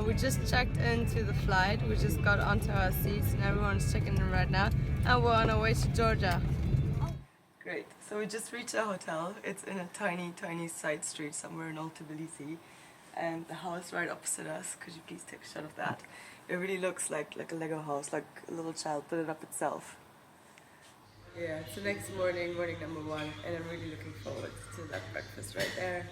We just checked into the flight, we just got onto our seats and everyone's checking in right now, and we're on our way to Georgia. Great, so we just reached our hotel. It's in a tiny side street somewhere in Old Tbilisi, and the house right opposite us, could you please take a shot of that? It really looks like a Lego house, like a little child put it up itself. Yeah, it's the next morning, morning number 1, and I'm really looking forward to that breakfast right there.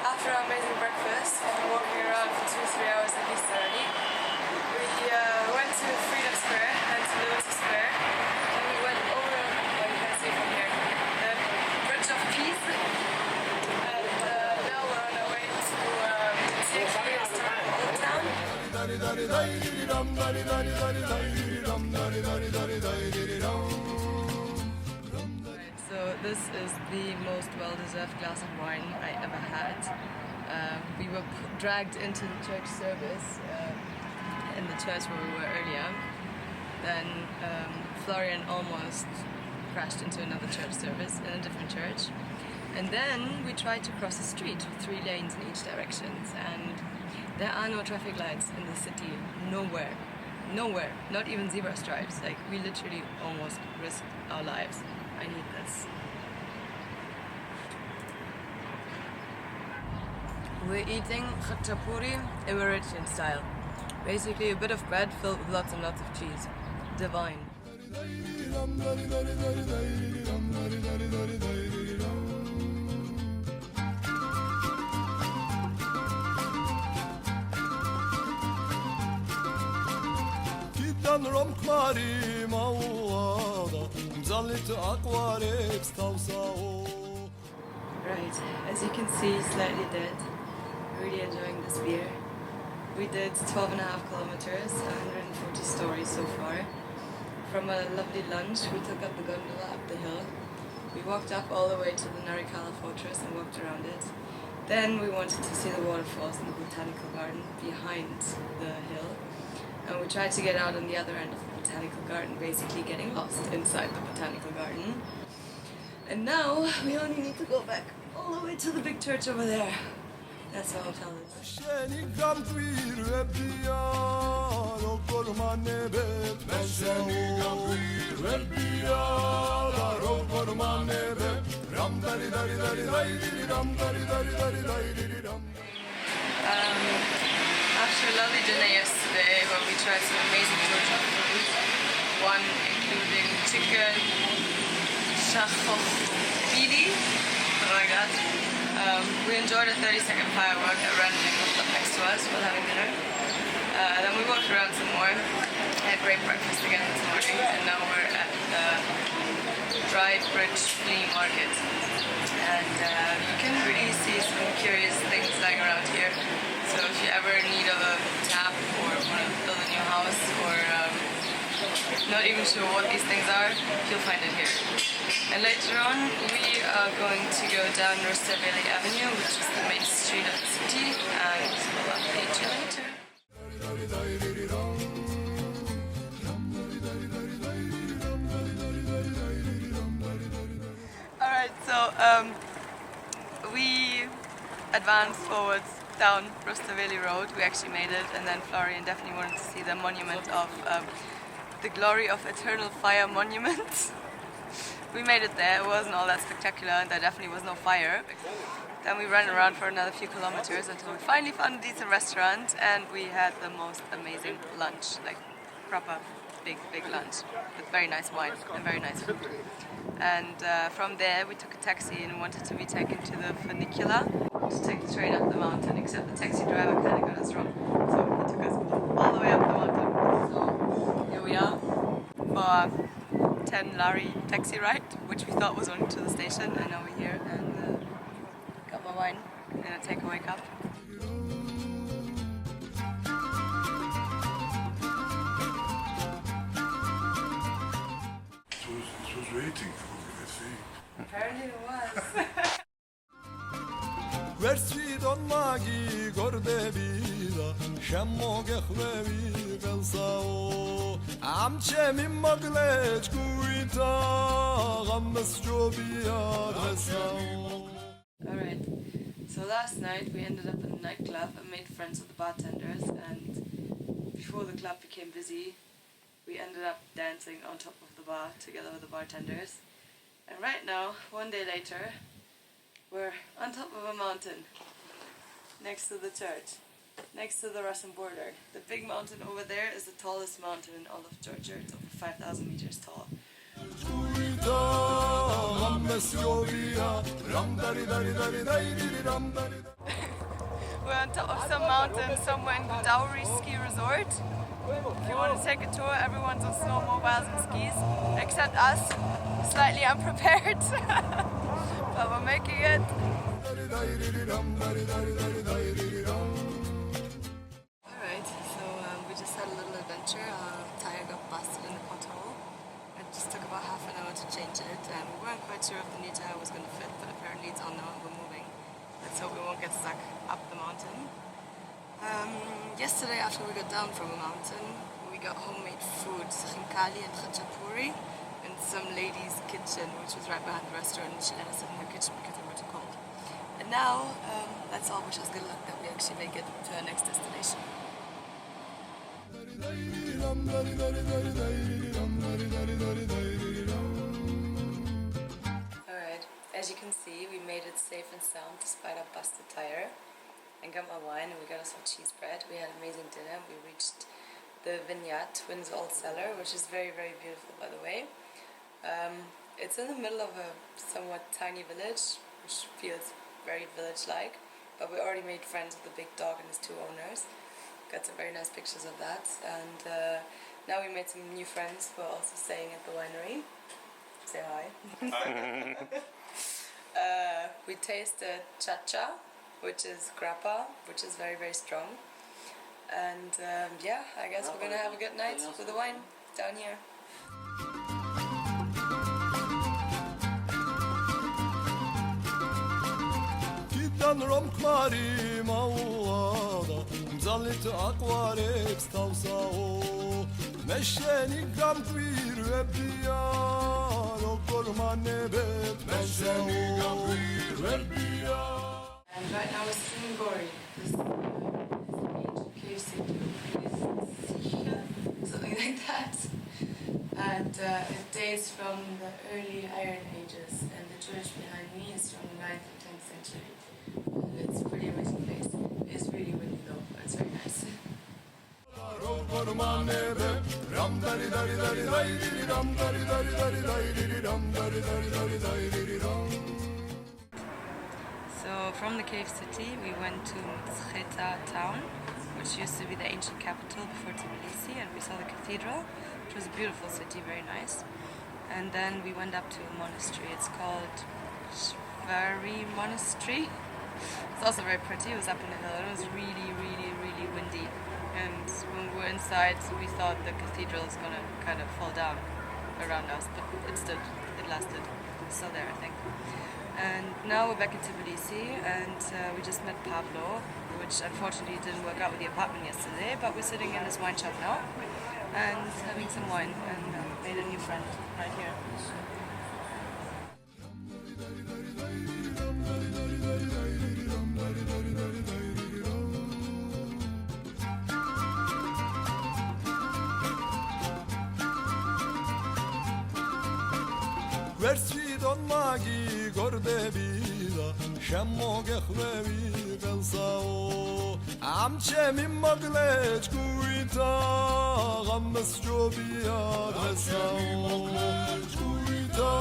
After our amazing breakfast, after walking around for 2-3 hours at least already, we went to Freedom Square and to Liberty Square, and we went over, well, you can see from here, the Bridge of Peace, and now we're on our way to take the historical Old Town. So this is the most well-deserved glass of wine I ever had. We were dragged into the church service in the church where we were earlier. Then Florian almost crashed into another church service in a different church. And then we tried to cross the street with 3 lanes in each direction. And there are no traffic lights in the city, nowhere. Nowhere, not even zebra stripes. Like, we literally almost risked our lives. I need this. We're eating khachapuri Emiratian style. Basically a bit of bread filled with lots and lots of cheese. Divine. Right, as you can see, slightly dead. Really enjoying this beer. We did 12.5 kilometers, 140 stories so far. From a lovely lunch, we took up the gondola up the hill. We walked up all the way to the Narikala fortress and walked around it. Then we wanted to see the waterfalls in the botanical garden behind the hill. And we tried to get out on the other end of the botanical garden, basically getting lost inside the botanical garden. And now we only need to go back all the way to the big church over there. That's our hotel is. After a lovely dinner yesterday, where we tried some amazing Georgian food, one including chicken, shachofili, oh my god. We enjoyed a 30-second firework that randomly popped up next to us while having dinner. Then we walked around some more, had great breakfast again this morning, and now we're at the Dry Bridge Flea Market. And you can really see some curious things lying around here. So if you ever need a tap or want to build a new house or not even sure what these things are, you'll find it here. And later on we are going to go down Rustaveli Avenue, which is the main street of the city, and we'll update you later. Alright, so we advanced forwards down Rustaveli Road. We actually made it, and then Florian definitely wanted to see the monument of the Glory of Eternal Fire monument. We made it there. It wasn't all that spectacular, and there definitely was no fire. Then we ran around for another few kilometers until we finally found a decent restaurant, and we had the most amazing lunch, like proper big lunch with very nice wine and very nice food. And from there we took a taxi and wanted to be taken to the funicular to take the train up the mountain, except the taxi driver kind of got us wrong. So he took us all the way up the mountain. So here we are for our 10 lari taxi ride, which we thought was only to the station, and now we're here and got my wine in a takeaway cup. It was waiting for me, I see. Apparently it was. Versidon magi gorde vida Shemmo gechlevi gelsao Amche min maglech guita Gammes jobia resao. Alright, so last night we ended up in a nightclub and made friends with the bartenders, and before the club became busy, we ended up dancing on top of the bar together with the bartenders. And right now, one day later, we're on top of a mountain next to the church, next to the Russian border. The big mountain over there is the tallest mountain in all of Georgia. It's over 5,000 meters tall. We're on top of some mountain somewhere in Gadauri ski resort. If you want to take a tour, everyone's on snowmobiles and skis, except us, slightly unprepared, but we're making it. Alright, so we just had a little adventure. Our tire got busted in the pothole. It just took about half an hour to change it, and we weren't quite sure if the new tire was going to fit, but apparently it's on now and we're moving. Let's hope we won't get stuck up the mountain. Yesterday, after we got down from a mountain, we got homemade food, khimkali and khachapuri, in some lady's kitchen, which was right behind the restaurant, and she let us in her kitchen because we were too cold. And now, let's all wish us good luck that we actually make it to our next destination. Alright, as you can see, we made it safe and sound despite our busted tire. And got my wine, and we got us some cheese bread. We had an amazing dinner. We reached the vineyard, Twins Old Cellar, which is very, very beautiful, by the way. It's in the middle of a somewhat tiny village, which feels very village-like. But we already made friends with the big dog and his two owners. Got some very nice pictures of that. And now we made some new friends who are also staying at the winery. Say hi. We tasted cha-cha, which is grappa, which is very, very strong. And yeah, I guess we're gonna have a good night with the wine down here. Kidan romkmari mawada Mzalit akwarex tavsao Meşeni gamkwir vebiyar Okorman nebet Meşeni gamkwir vebiyar. And right now we're sitting in Gori, this ancient cave city, something like that. And it dates from the early Iron Ages, and the church behind me is from the 9th and 10th century. And it's a pretty amazing place. It's really windy though, but it's very nice. So from the cave city we went to Mtskheta town, which used to be the ancient capital before Tbilisi, and we saw the cathedral, which was a beautiful city, very nice. And then we went up to a monastery. It's called Shvari Monastery. It's also very pretty. It was up in the hill and it was really, really, really windy. And when we were inside, we thought the cathedral was gonna kind of fall down around us, but it stood. It lasted. It's still there, I think. And now we're back in Tbilisi, and we just met Pablo, which unfortunately didn't work out with the apartment yesterday, but we're sitting in this wine shop now and having some wine, and made a new friend right here. Versidon magi gorde vida Shemmo gechlevi gelsao Amche min maglech guita Gammes jobia resao Guita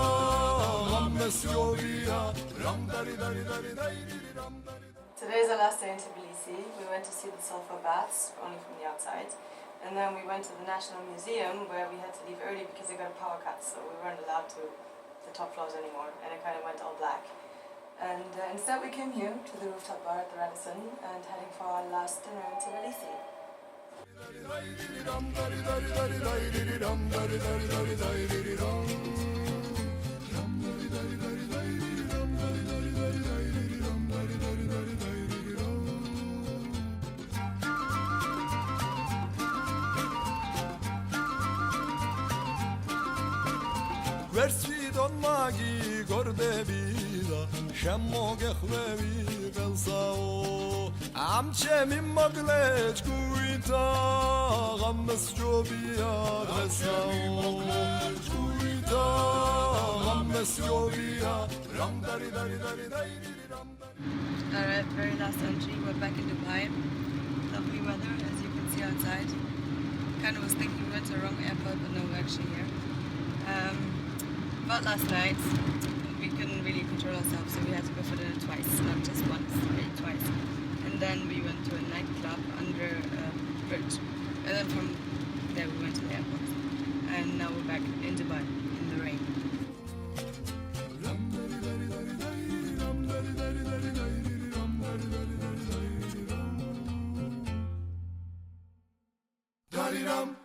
Gammes jobia Ram dari dari dari dari ram dari. Today is our last day in Tbilisi. We went to see the sulfur baths, only from the outside. And then we went to the National Museum, where we had to leave early because they got a power cut, so we weren't allowed to the top floors anymore, and it kind of went all black. And instead we came here to the rooftop bar at the Radisson and heading for our last dinner in Tbilisi. Versidon magi gorde bida Shemmo gechlevi gelsao Amche mi maglech guita Gammes jobia gelsao Guita Gammes jobia Ram dari dari dari dari ram dari. Alright, very last entry. We're back in Dubai. Lovely weather, as you can see outside. Kind of was thinking we went to the wrong airport, but no, we're actually here. But last night, we couldn't really control ourselves, so we had to go for dinner twice, not just once, really twice. And then we went to a nightclub under a bridge. And then from there we went to the airport. And now we're back in Dubai, in the rain. Dari ram